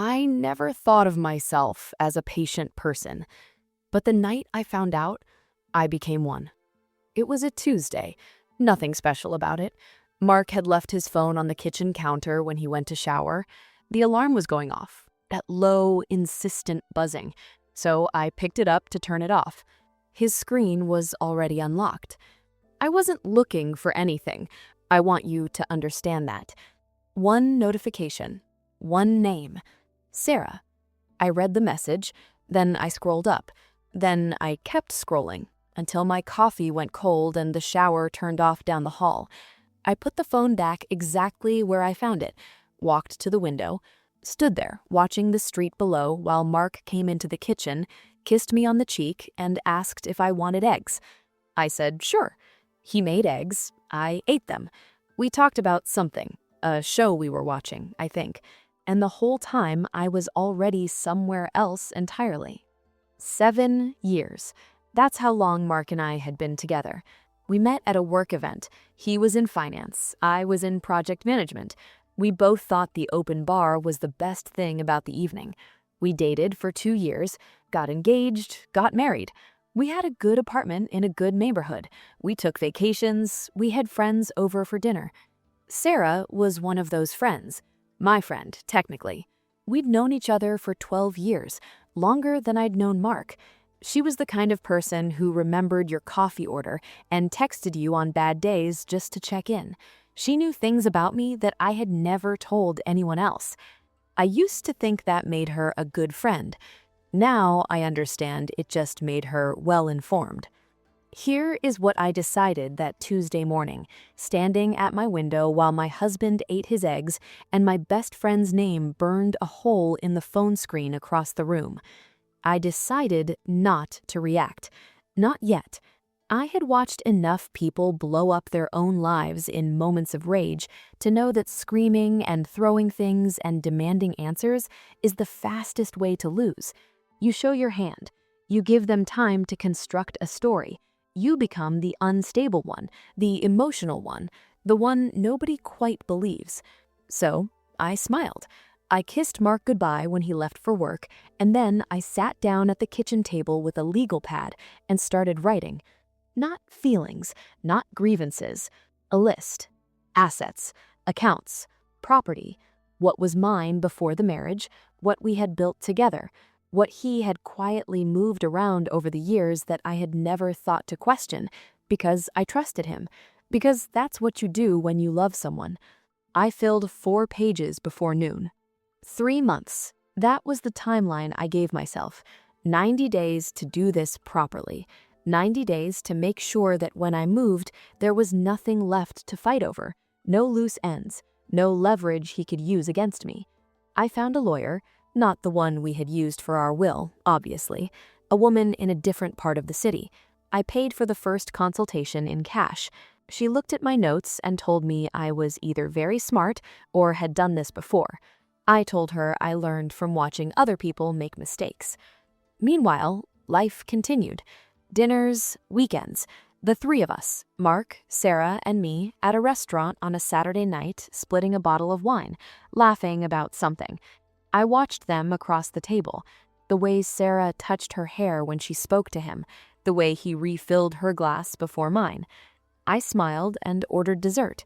I never thought of myself as a patient person, but the night I found out, I became one. It was a Tuesday. Nothing special about it. Mark had left his phone on the kitchen counter when he went to shower. The alarm was going off, that low, insistent buzzing, so I picked it up to turn it off. His screen was already unlocked. I wasn't looking for anything. I want you to understand that. One notification, one name, Sarah. I read the message, then I scrolled up, then I kept scrolling until my coffee went cold and the shower turned off down the hall. I put the phone back exactly where I found it, walked to the window, stood there watching the street below while Mark came into the kitchen, kissed me on the cheek, and asked if I wanted eggs. I said sure. He made eggs. I ate them. We talked about something, a show we were watching, I think, and the whole time I was already somewhere else entirely. 7 years. That's how long Mark and I had been together. We met at a work event. He was in finance. I was in project management. We both thought the open bar was the best thing about the evening. We dated for 2 years, got engaged, got married. We had a good apartment in a good neighborhood. We took vacations. We had friends over for dinner. Sarah was one of those friends. My friend, technically. We'd known each other for 12 years, longer than I'd known Mark. She was the kind of person who remembered your coffee order and texted you on bad days just to check in. She knew things about me that I had never told anyone else. I used to think that made her a good friend. Now I understand it just made her well-informed. Here is what I decided that Tuesday morning, standing at my window while my husband ate his eggs and my best friend's name burned a hole in the phone screen across the room. I decided not to react. Not yet. I had watched enough people blow up their own lives in moments of rage to know that screaming and throwing things and demanding answers is the fastest way to lose. You show your hand. You give them time to construct a story. You become the unstable one, the emotional one, the one nobody quite believes. So I smiled. I kissed Mark goodbye when he left for work, and then I sat down at the kitchen table with a legal pad and started writing. Not feelings, not grievances. A list. Assets, accounts, property, what was mine before the marriage, what we had built together, what he had quietly moved around over the years that I had never thought to question, because I trusted him, because that's what you do when you love someone. I filled 4 pages before noon. 3 months. That was the timeline I gave myself. 90 days to do this properly. 90 days to make sure that when I moved, there was nothing left to fight over. No loose ends. No leverage he could use against me. I found a lawyer, not the one we had used for our will, obviously. A woman in a different part of the city. I paid for the first consultation in cash. She looked at my notes and told me I was either very smart or had done this before. I told her I learned from watching other people make mistakes. Meanwhile, life continued. Dinners, weekends. The 3 of us, Mark, Sarah, and me, at a restaurant on a Saturday night, splitting a bottle of wine, laughing about something. I watched them across the table. The way Sarah touched her hair when she spoke to him. The way he refilled her glass before mine. I smiled and ordered dessert.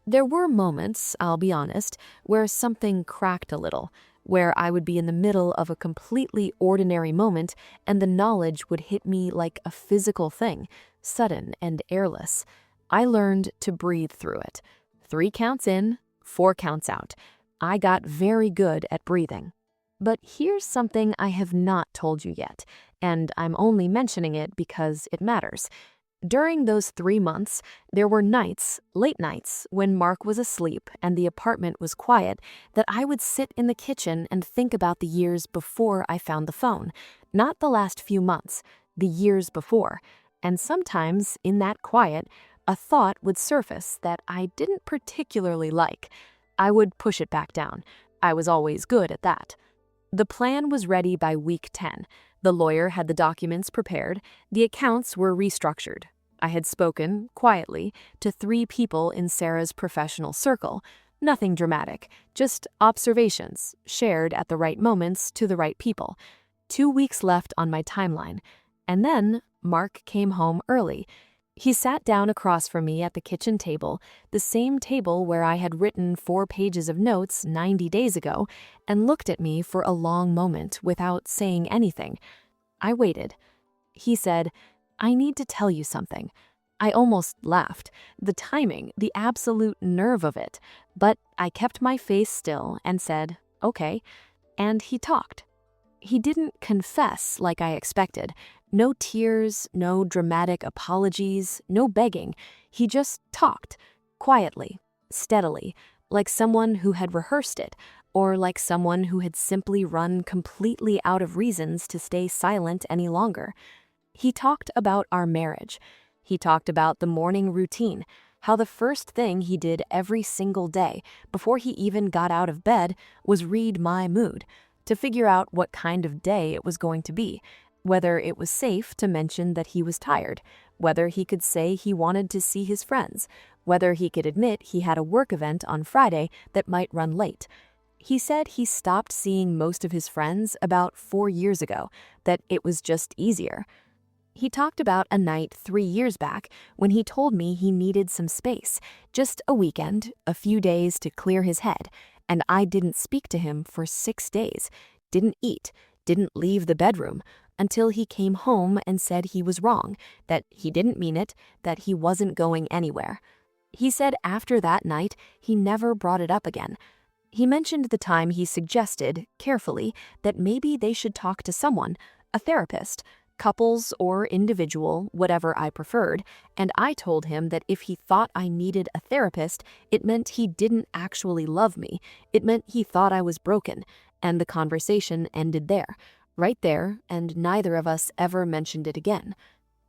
There were moments, I'll be honest, where something cracked a little, where I would be in the middle of a completely ordinary moment and the knowledge would hit me like a physical thing, sudden and airless. I learned to breathe through it. 3 counts in, 4 counts out. I got very good at breathing. But here's something I have not told you yet, and I'm only mentioning it because it matters. During those 3 months, there were nights, late nights, when Mark was asleep and the apartment was quiet, that I would sit in the kitchen and think about the years before I found the phone. Not the last few months, the years before. And sometimes, in that quiet, a thought would surface that I didn't particularly like. I would push it back down. I was always good at that. The plan was ready by week 10. The lawyer had the documents prepared. The accounts were restructured. I had spoken, quietly, to 3 people in Sarah's professional circle. Nothing dramatic, just observations shared at the right moments to the right people. 2 weeks left on my timeline. And then Mark came home early. He sat down across from me at the kitchen table, the same table where I had written 4 pages of notes 90 days ago, and looked at me for a long moment without saying anything. I waited. He said, "I need to tell you something." I almost laughed. The timing, the absolute nerve of it. But I kept my face still and said, "Okay." And he talked. He didn't confess like I expected. No tears, no dramatic apologies, no begging. He just talked, quietly, steadily, like someone who had rehearsed it, or like someone who had simply run completely out of reasons to stay silent any longer. He talked about our marriage. He talked about the morning routine, how the first thing he did every single day, before he even got out of bed, was read my mood, to figure out what kind of day it was going to be, whether it was safe to mention that he was tired, whether he could say he wanted to see his friends, whether he could admit he had a work event on Friday that might run late. He said he stopped seeing most of his friends about 4 years ago, that it was just easier. He talked about a night 3 years back when he told me he needed some space, just a weekend, a few days to clear his head, and I didn't speak to him for 6 days, didn't eat, didn't leave the bedroom, until he came home and said he was wrong, that he didn't mean it, that he wasn't going anywhere. He said after that night, he never brought it up again. He mentioned the time he suggested, carefully, that maybe they should talk to someone, a therapist, couples or individual, whatever I preferred, and I told him that if he thought I needed a therapist, it meant he didn't actually love me. It meant he thought I was broken, and the conversation ended there, right there, and neither of us ever mentioned it again.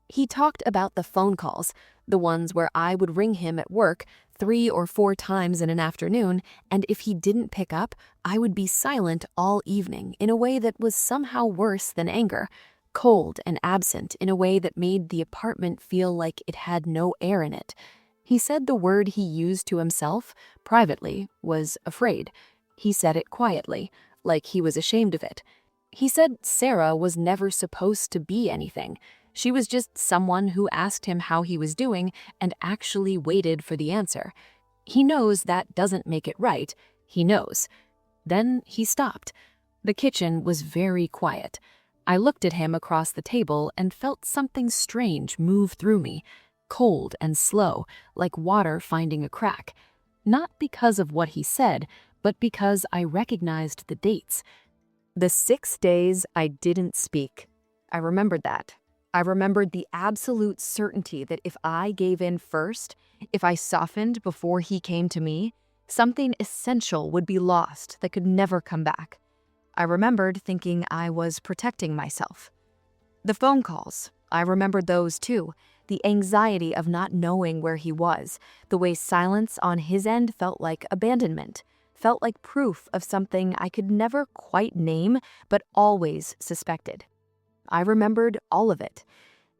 He talked about the phone calls, the ones where I would ring him at work 3 or 4 times in an afternoon, and if he didn't pick up, I would be silent all evening in a way that was somehow worse than anger. Cold and absent in a way that made the apartment feel like it had no air in it. He said the word he used to himself, privately, was afraid. He said it quietly, like he was ashamed of it. He said Sarah was never supposed to be anything. She was just someone who asked him how he was doing and actually waited for the answer. He knows that doesn't make it right. He knows. Then he stopped. The kitchen was very quiet. I looked at him across the table and felt something strange move through me, cold and slow, like water finding a crack. Not because of what he said, but because I recognized the dates. The 6 days I didn't speak. I remembered that. I remembered the absolute certainty that if I gave in first, if I softened before he came to me, something essential would be lost that could never come back. I remembered thinking I was protecting myself. The phone calls, I remembered those too. The anxiety of not knowing where he was, the way silence on his end felt like abandonment, felt like proof of something I could never quite name but always suspected. I remembered all of it.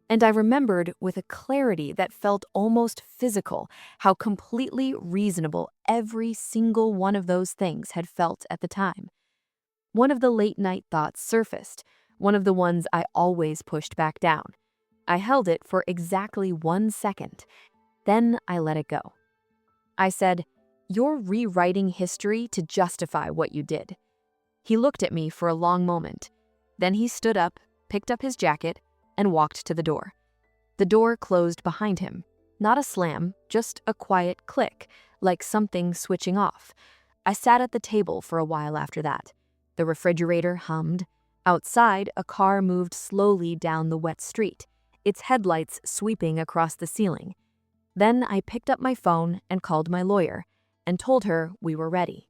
And I remembered with a clarity that felt almost physical how completely reasonable every single one of those things had felt at the time. One of the late-night thoughts surfaced, one of the ones I always pushed back down. I held it for exactly 1 second. Then I let it go. I said, "You're rewriting history to justify what you did." He looked at me for a long moment. Then he stood up, picked up his jacket, and walked to the door. The door closed behind him. Not a slam, just a quiet click, like something switching off. I sat at the table for a while after that. The refrigerator hummed. Outside, a car moved slowly down the wet street, its headlights sweeping across the ceiling. Then I picked up my phone and called my lawyer and told her we were ready.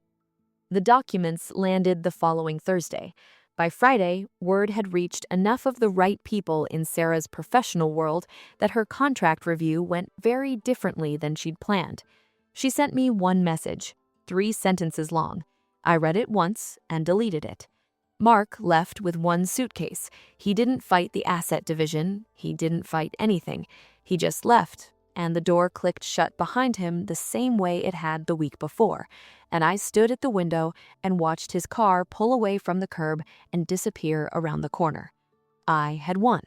The documents landed the following Thursday. By Friday, word had reached enough of the right people in Sarah's professional world that her contract review went very differently than she'd planned. She sent me one message, 3 sentences long. I read it once and deleted it. Mark left with 1 suitcase. He didn't fight the asset division. He didn't fight anything. He just left, and the door clicked shut behind him the same way it had the week before, and I stood at the window and watched his car pull away from the curb and disappear around the corner. I had won.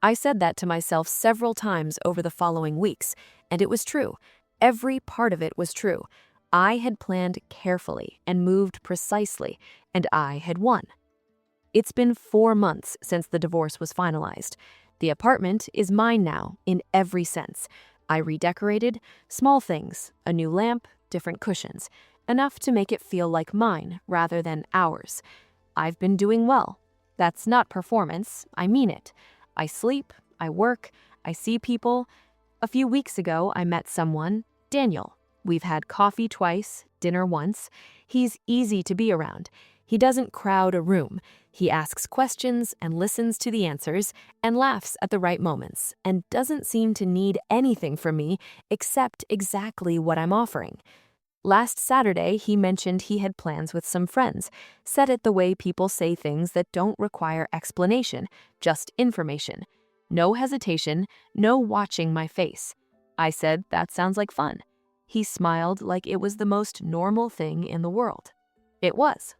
I said that to myself several times over the following weeks, and it was true. Every part of it was true. I had planned carefully and moved precisely, and I had won. It's been 4 months since the divorce was finalized. The apartment is mine now, in every sense. I redecorated, small things, a new lamp, different cushions, enough to make it feel like mine rather than ours. I've been doing well. That's not performance, I mean it. I sleep, I work, I see people. A few weeks ago, I met someone, Daniel. We've had coffee twice, dinner once. He's easy to be around. He doesn't crowd a room. He asks questions and listens to the answers and laughs at the right moments and doesn't seem to need anything from me except exactly what I'm offering. Last Saturday, he mentioned he had plans with some friends, said it the way people say things that don't require explanation, just information. No hesitation, no watching my face. I said, that sounds like fun. He smiled like it was the most normal thing in the world. It was.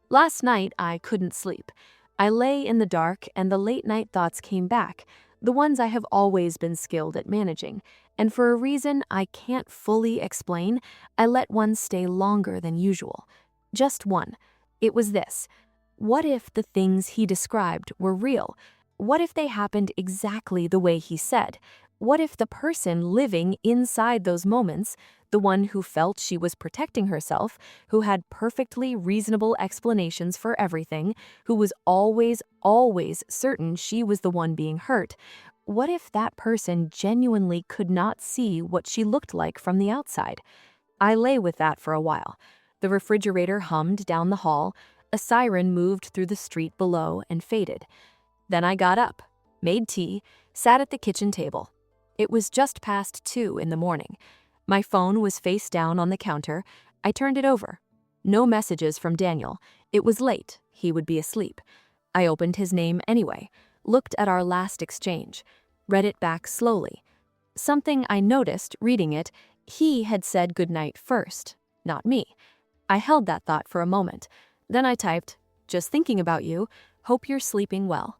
Last night, I couldn't sleep. I lay in the dark and the late-night thoughts came back, the ones I have always been skilled at managing, and for a reason I can't fully explain, I let one stay longer than usual. Just one. It was this. What if the things he described were real? What if they happened exactly the way he said? What if the person living inside those moments, the one who felt she was protecting herself, who had perfectly reasonable explanations for everything, who was always certain she was the one being hurt, what if that person genuinely could not see what she looked like from the outside? I lay with that for a while. The refrigerator hummed down the hall, a siren moved through the street below and faded. Then I got up, made tea, sat at the kitchen table. It was just past 2 in the morning. My phone was face down on the counter. I turned it over. No messages from Daniel. It was late. He would be asleep. I opened his name anyway, looked at our last exchange, read it back slowly. Something I noticed reading it, he had said goodnight first, not me. I held that thought for a moment. Then I typed, just thinking about you, hope you're sleeping well.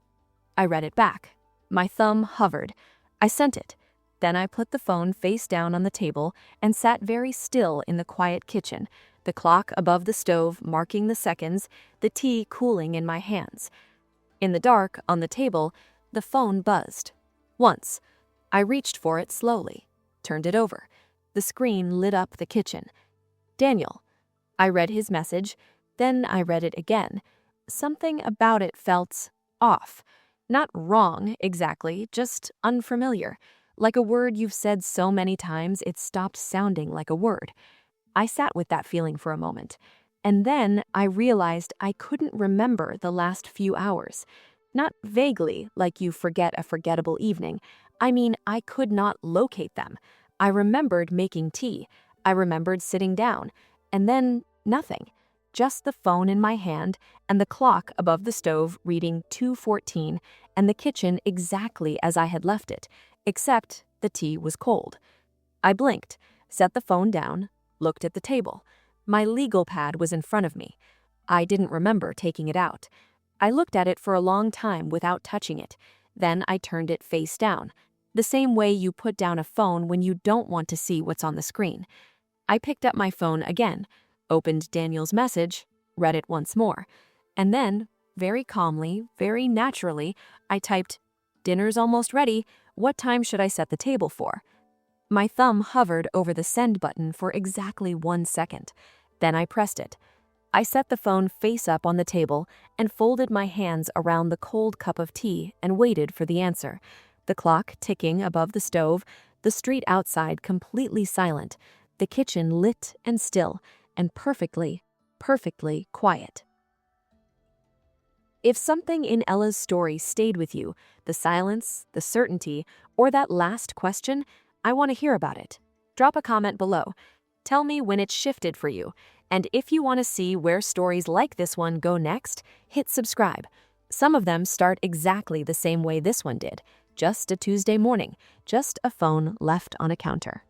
I read it back. My thumb hovered. I sent it. Then I put the phone face down on the table and sat very still in the quiet kitchen, the clock above the stove marking the seconds, the tea cooling in my hands. In the dark, on the table, the phone buzzed. Once. I reached for it slowly, turned it over. The screen lit up the kitchen. Daniel. I read his message, then I read it again. Something about it felt off. Not wrong, exactly, just unfamiliar. Like a word you've said so many times it stopped sounding like a word. I sat with that feeling for a moment. And then I realized I couldn't remember the last few hours. Not vaguely, like you forget a forgettable evening. I mean, I could not locate them. I remembered making tea. I remembered sitting down. And then nothing. Just the phone in my hand and the clock above the stove reading 2:14 and the kitchen exactly as I had left it, except the tea was cold. I blinked, set the phone down, looked at the table. My legal pad was in front of me. I didn't remember taking it out. I looked at it for a long time without touching it. Then I turned it face down, the same way you put down a phone when you don't want to see what's on the screen. I picked up my phone again, opened Daniel's message, read it once more, and then, very calmly, very naturally, I typed, "Dinner's almost ready. What time should I set the table for?" My thumb hovered over the send button for exactly 1 second. Then I pressed it. I set the phone face up on the table and folded my hands around the cold cup of tea and waited for the answer. The clock ticking above the stove, the street outside completely silent, the kitchen lit and still, and perfectly quiet. If something in Ella's story stayed with you, the silence, the certainty, or that last question, I want to hear about it. Drop a comment below. Tell me when it shifted for you. And if you want to see where stories like this one go next, hit subscribe. Some of them start exactly the same way this one did. Just a Tuesday morning, just a phone left on a counter.